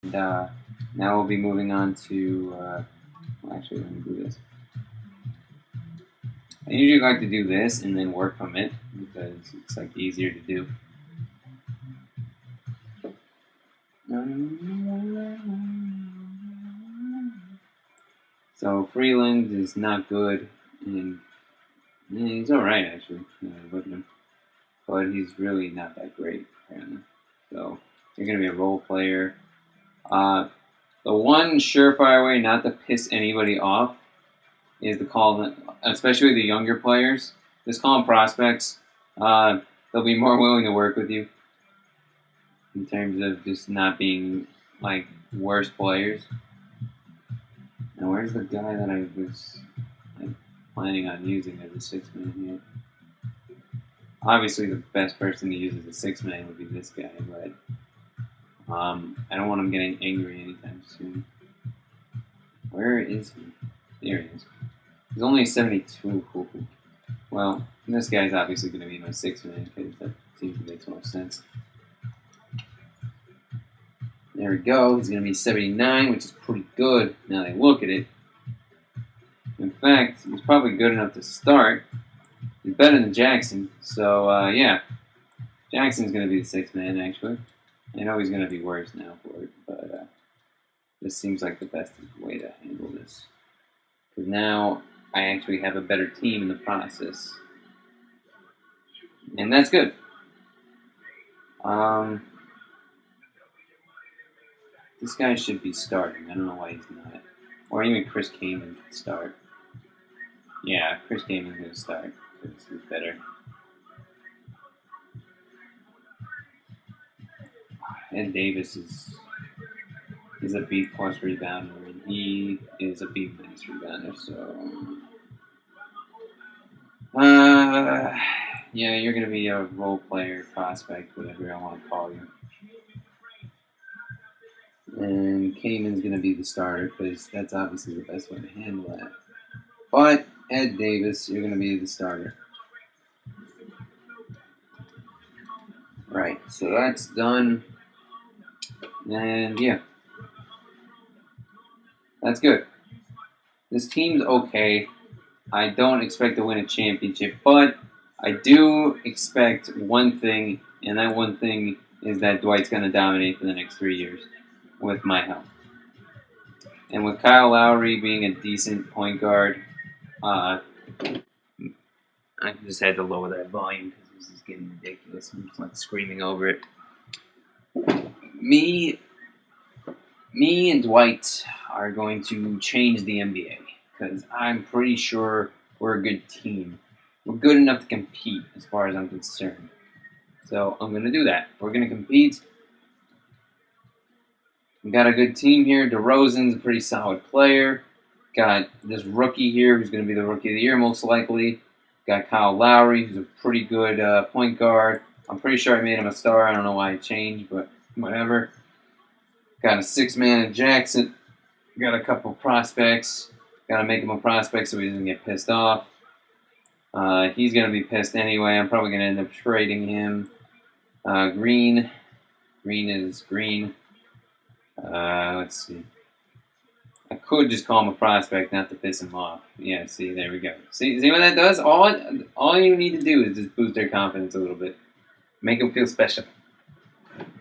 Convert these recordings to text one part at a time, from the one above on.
And now we'll be moving on to. Well, actually, let me do this. I usually like to do this and then work from it because it's like easier to do. So Freeland is not good, and he's all right actually. Look at him, but he's really not that great apparently. So you're gonna be a role player. The one surefire way not to piss anybody off is to call them, especially the younger players. Just call them prospects. They'll be more willing to work with you in terms of just not being like worse players. Now, where's the guy that I was planning on using as a six-man here? Obviously, the best person to use as a six-man would be this guy, but I don't want him getting angry anytime soon. Where is he? There he is. He's only 72. Well, this guy's obviously going to be my six-man because that seems to make more sense. There we go. He's going to be 79, which is pretty good now that I look at it. In fact, he's probably good enough to start. He's better than Jackson. So, yeah. Jackson's going to be the sixth man, actually. I know he's going to be worse now for it, but this seems like the best way to handle this. Because now I actually have a better team in the process. And that's good. This guy should be starting. I don't know why he's not. Or even Chris Kaman could start. Yeah, Chris Kaman's going to start because he's better. Ed Davis is a B+ rebounder, and he is a B- rebounder. So, yeah, you're going to be a role player, prospect, whatever I want to call you. And Kaman's going to be the starter because that's obviously the best way to handle that. But Ed Davis, you're going to be the starter. Right, so that's done. And yeah, that's good. This team's okay. I don't expect to win a championship, but I do expect one thing, and that one thing is that Dwight's going to dominate for the next 3 years with my help. And with Kyle Lowry being a decent point guard, I just had to lower that volume because it was just getting ridiculous. I'm just like screaming over it. Me and Dwight are going to change the NBA because I'm pretty sure we're a good team. We're good enough to compete as far as I'm concerned. So I'm going to do that. We're going to compete. We got a good team here. DeRozan's a pretty solid player. Got this rookie here who's going to be the rookie of the year most likely. Got Kyle Lowry who's a pretty good point guard. I'm pretty sure I made him a star. I don't know why I changed, but whatever. Got a six-man in Jackson. Got a couple prospects. Got to make him a prospect so he doesn't get pissed off. He's going to be pissed anyway. I'm probably going to end up trading him. Green is green. Let's see. I could just call him a prospect, not to piss him off. Yeah, see, there we go. See what that does? All you need to do is just boost their confidence a little bit. Make them feel special.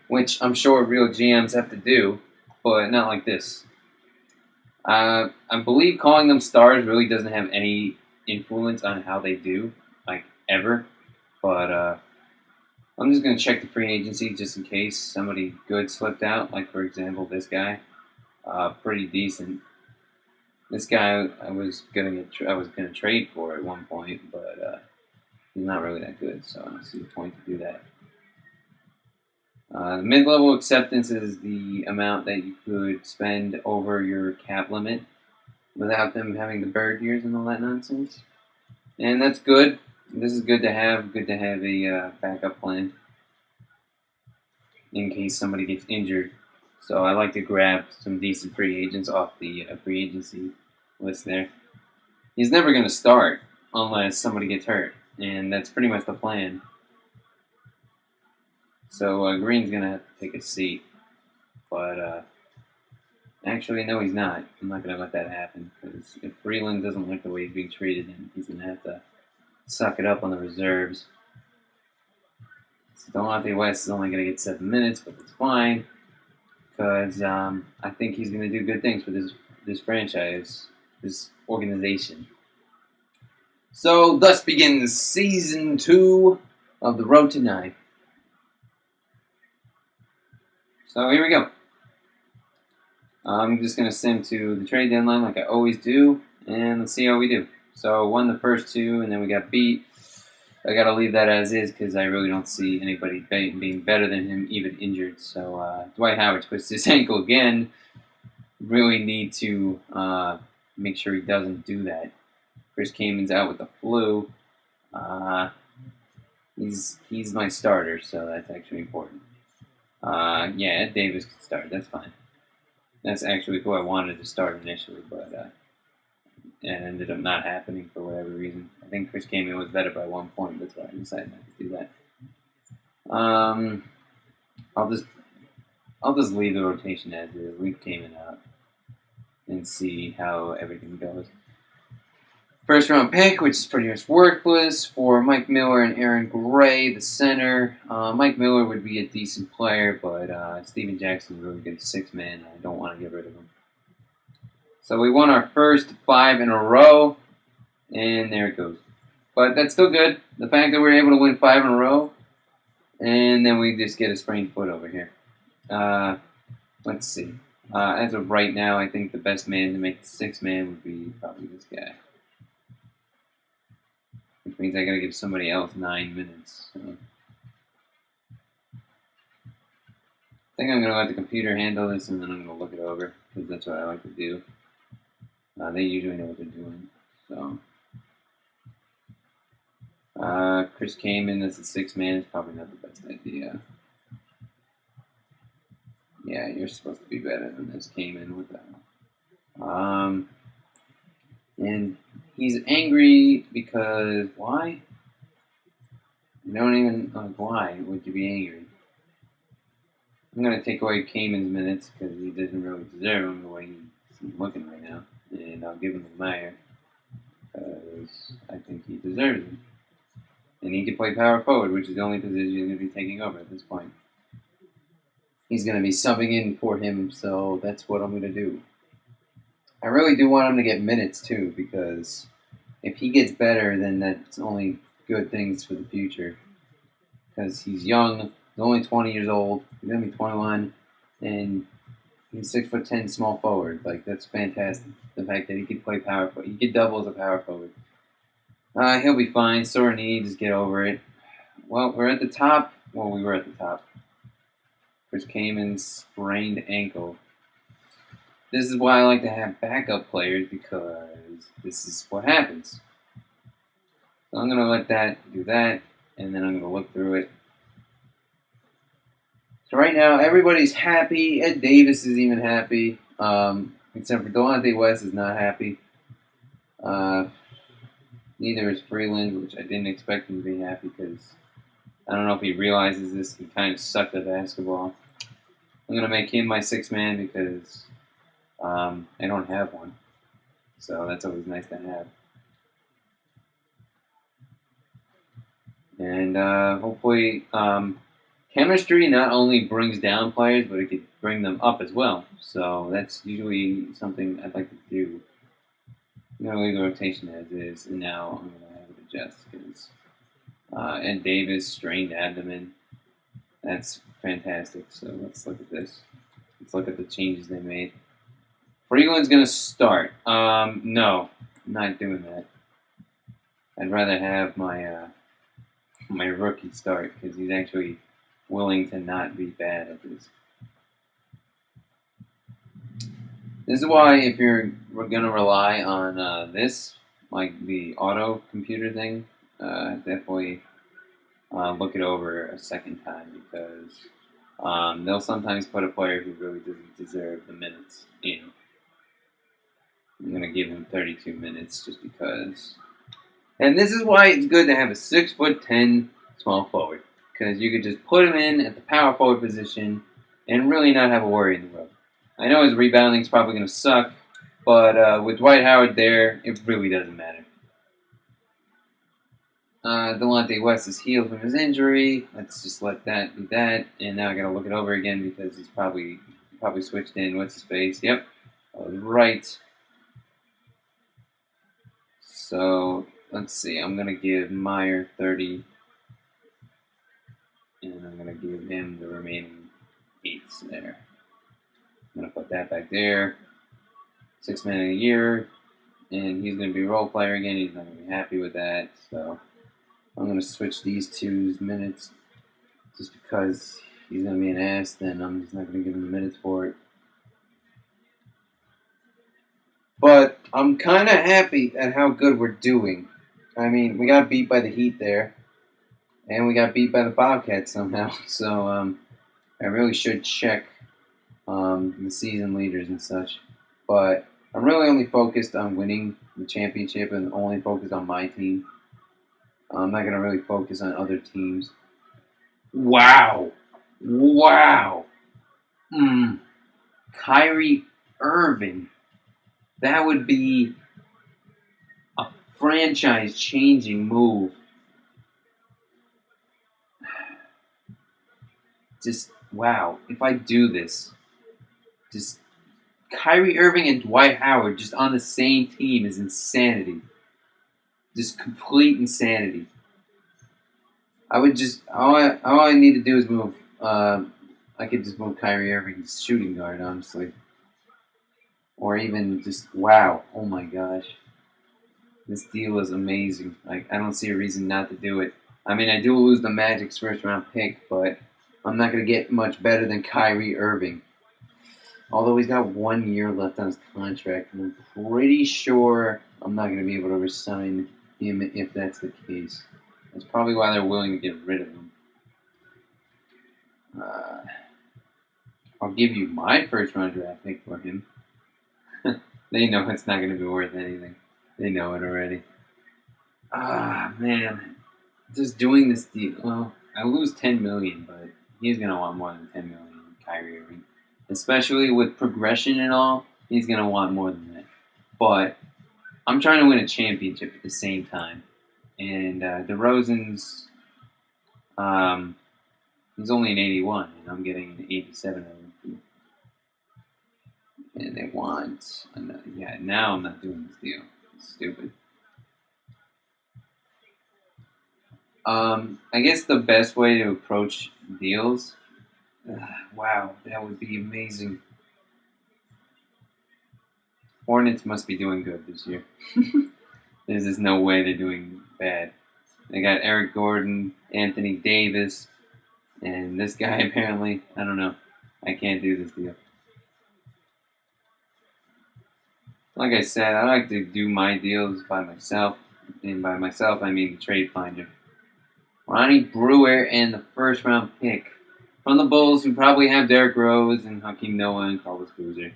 Which I'm sure real GMs have to do, but not like this. I believe calling them stars really doesn't have any influence on how they do, like, ever. But I'm just going to check the free agency just in case somebody good slipped out, like, for example, this guy. Pretty decent. This guy I was gonna trade for at one point, but he's not really that good, so I don't see the point to do that. The mid-level acceptance is the amount that you could spend over your cap limit without them having the bird years and all that nonsense. And that's good. This is good to have. Good to have a backup plan in case somebody gets injured. So I like to grab some decent free agents off the free agency list there. He's never going to start unless somebody gets hurt, and that's pretty much the plan. So Green's going to have to take a seat, but Actually, no, he's not. I'm not going to let that happen because if Freeland doesn't like the way he's being treated, then he's going to have to suck it up on the reserves. So Delonte West is only going to get 7 minutes, but that's fine because I think he's going to do good things for this franchise, this organization. So, thus begins Season 2 of the Road to 9. So, here we go. I'm just going to send to the trade deadline like I always do, and let's see how we do. So, won the first 2, and then we got beat. I got to leave that as is because I really don't see anybody being better than him, even injured. So, Dwight Howard twists his ankle again. Really need to make sure he doesn't do that. Chris Kamen's out with the flu. He's my starter, so that's actually important. Yeah, Ed Davis can start. That's fine. That's actually who I wanted to start initially, but it ended up not happening for whatever reason. I think Chris Kaman was better by 1 point. That's why I decided not to do that. I'll just leave the rotation as is. Leave Kaman out and see how everything goes. First round pick, which is pretty much worthless, for Mike Miller and Aaron Gray, the center. Mike Miller would be a decent player, but Steven Jackson is really good 6-man. I don't want to get rid of him. So we won our first 5 in a row, and there it goes. But that's still good. The fact that we're able to win 5 in a row, and then we just get a sprained foot over here. Let's see. As of right now, I think the best man to make the 6-man would be probably this guy. Which means I gotta give somebody else 9 minutes. So. I think I'm gonna let the computer handle this, and then I'm gonna look it over because that's what I like to do. They usually know what they're doing. So, Chris Kaman as a 6-man is probably not the best idea. Yeah, you're supposed to be better than this Kaman with that. And he's angry because why? I don't even why would you be angry? I'm gonna take away Kaman's minutes because he doesn't really deserve them the way he's looking right now, and I'll give him the Meyer because I think he deserves it. And he can play power forward, which is the only position he's gonna be taking over at this point. He's gonna be subbing in for him, so that's what I'm gonna do. I really do want him to get minutes too, because if he gets better, then that's only good things for the future. Because he's young, he's only 20 years old, he's gonna be 21, and he's 6'10", small forward. Like that's fantastic. The fact that he could play power forward, he could double as a power forward. He'll be fine. Sore knee, just get over it. Well, we're at the top. Well, we were at the top. Chris Kaman's sprained ankle. This is why I like to have backup players, because this is what happens. So I'm going to let that do that, and then I'm going to look through it. So right now, everybody's happy. Ed Davis is even happy, except for Delonte West is not happy. Neither is Freeland, which I didn't expect him to be happy because I don't know if he realizes this. He kind of sucked at basketball. I'm going to make him my 6-man because I don't have one. So that's always nice to have. And hopefully chemistry not only brings down players, but it could bring them up as well. So that's usually something I'd like to do. I'm going to leave the rotation as is, and now I'm going to have it adjust because Ed Davis, strained abdomen. That's fantastic. So let's look at this. Let's look at the changes they made. Freeland's going to start. No, I'm not doing that. I'd rather have my my rookie start because he's actually willing to not be bad at this. This is why if we're going to rely on this, like the auto computer thing, definitely look it over a second time because they'll sometimes put a player who really doesn't deserve the minutes in. I'm going to give him 32 minutes just because. And this is why it's good to have a 6'10" small forward, because you could just put him in at the power forward position and really not have a worry in the road. I know his rebounding's probably going to suck, but with Dwight Howard there, it really doesn't matter. Delonte West is healed from his injury. Let's just let that be that. And now I got to look it over again because he's probably switched in. What's his face? Yep, I was right. So let's see. I'm gonna give Meyer 30, and I'm gonna give him the remaining 8 there. I'm gonna put that back there. 6 man a year, and he's gonna be a role player again. He's not gonna be happy with that, so I'm gonna switch these two's minutes just because he's gonna be an ass. Then I'm just not gonna give him the minutes for it. But I'm kind of happy at how good we're doing. I mean, we got beat by the Heat there, and we got beat by the Bobcats somehow. So I really should check the season leaders and such. But I'm really only focused on winning the championship and only focused on my team. I'm not going to really focus on other teams. Wow. Kyrie Irving. That would be a franchise-changing move. Just, wow. If I do this, just Kyrie Irving and Dwight Howard just on the same team is insanity. Just complete insanity. I would just all I need to do is move. I could just move Kyrie Irving's shooting guard, honestly, or even just wow. Oh my gosh, this deal is amazing. Like I don't see a reason not to do it. I mean, I do lose the Magic's first round pick, but I'm not gonna get much better than Kyrie Irving. Although he's got 1 year left on his contract, and I'm pretty sure I'm not going to be able to resign him if that's the case. That's probably why they're willing to get rid of him. I'll give you my first round draft pick for him. They know it's not going to be worth anything. They know it already. Man. Just doing this deal. Well, I lose $10 million, but he's going to want more than $10 million, Kyrie Irving. Especially with progression and all, he's going to want more than that. But I'm trying to win a championship at the same time. And DeRozan's, he's only an 81, and I'm getting an 87 of him. And they want, now I'm not doing this deal. It's stupid. I guess the best way to approach deals, wow, that would be amazing. Hornets must be doing good this year. There's just no way they're doing bad. They got Eric Gordon, Anthony Davis, and this guy apparently. I don't know. I can't do this deal. Like I said, I like to do my deals by myself. And by myself, I mean the trade finder. Ronnie Brewer and the first round pick from the Bulls, who probably have Derrick Rose and Hakeem Noah and Carlos Boozer.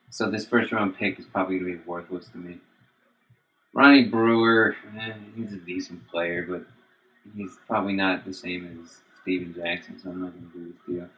So this first round pick is probably going to be worthless to me. Ronnie Brewer, he's a decent player, but he's probably not the same as Steven Jackson, so I'm not going to do this deal.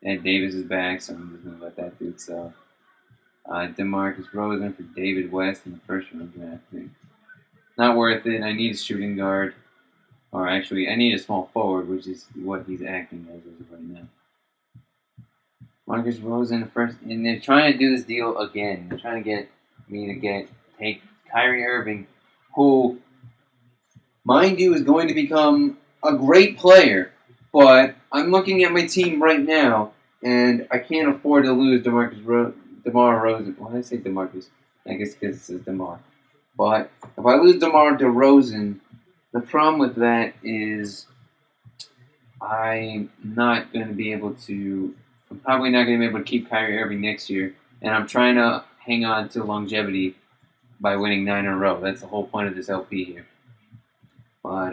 Ed Davis is back, so I'm just going to let that dude sell. DeMarcus Rosen for David West in the first round draft pick. Not worth it. I need a shooting guard. Or actually, I need a small forward, which is what he's acting as of right now. Marcus Rosen first, and they're trying to do this deal again. They're trying to get me to take Kyrie Irving, who, mind you, is going to become a great player. But I'm looking at my team right now, and I can't afford to lose DeMar Rosen. Why did I say DeMarcus? I guess because it says DeMar. But if I lose DeMar DeRozan, the problem with that is I'm not going to be able to. I'm probably not going to be able to keep Kyrie Irving next year, and I'm trying to hang on to longevity by winning 9 in a row. That's the whole point of this LP here. But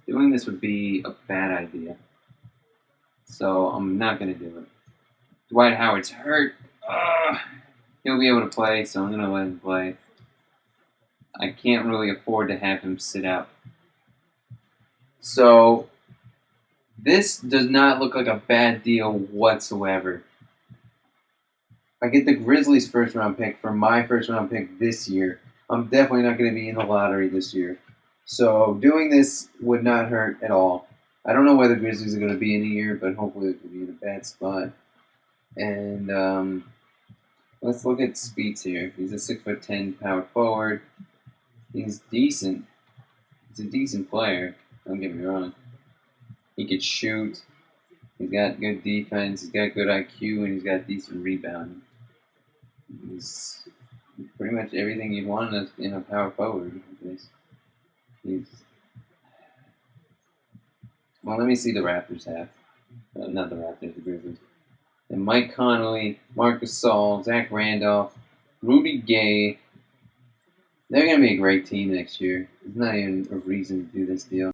doing this would be a bad idea, so I'm not going to do it. Dwight Howard's hurt. He'll be able to play, so I'm going to let him play. I can't really afford to have him sit out. So this does not look like a bad deal whatsoever. I get the Grizzlies' first-round pick for my first-round pick this year. I'm definitely not going to be in the lottery this year. So doing this would not hurt at all. I don't know where the Grizzlies are going to be in a year, but hopefully they'll be in a bad spot. And let's look at Speeds here. He's a 6'10" power forward. He's decent. He's a decent player. Don't get me wrong. He could shoot. He's got good defense. He's got good IQ, and he's got decent rebounding. He's pretty much everything you'd want in a power forward. Well, let me see the Raptors have. Not the Raptors, the Grizzlies. And Mike Conley, Marc Gasol, Zach Randolph, Rudy Gay. They're going to be a great team next year. There's not even a reason to do this deal.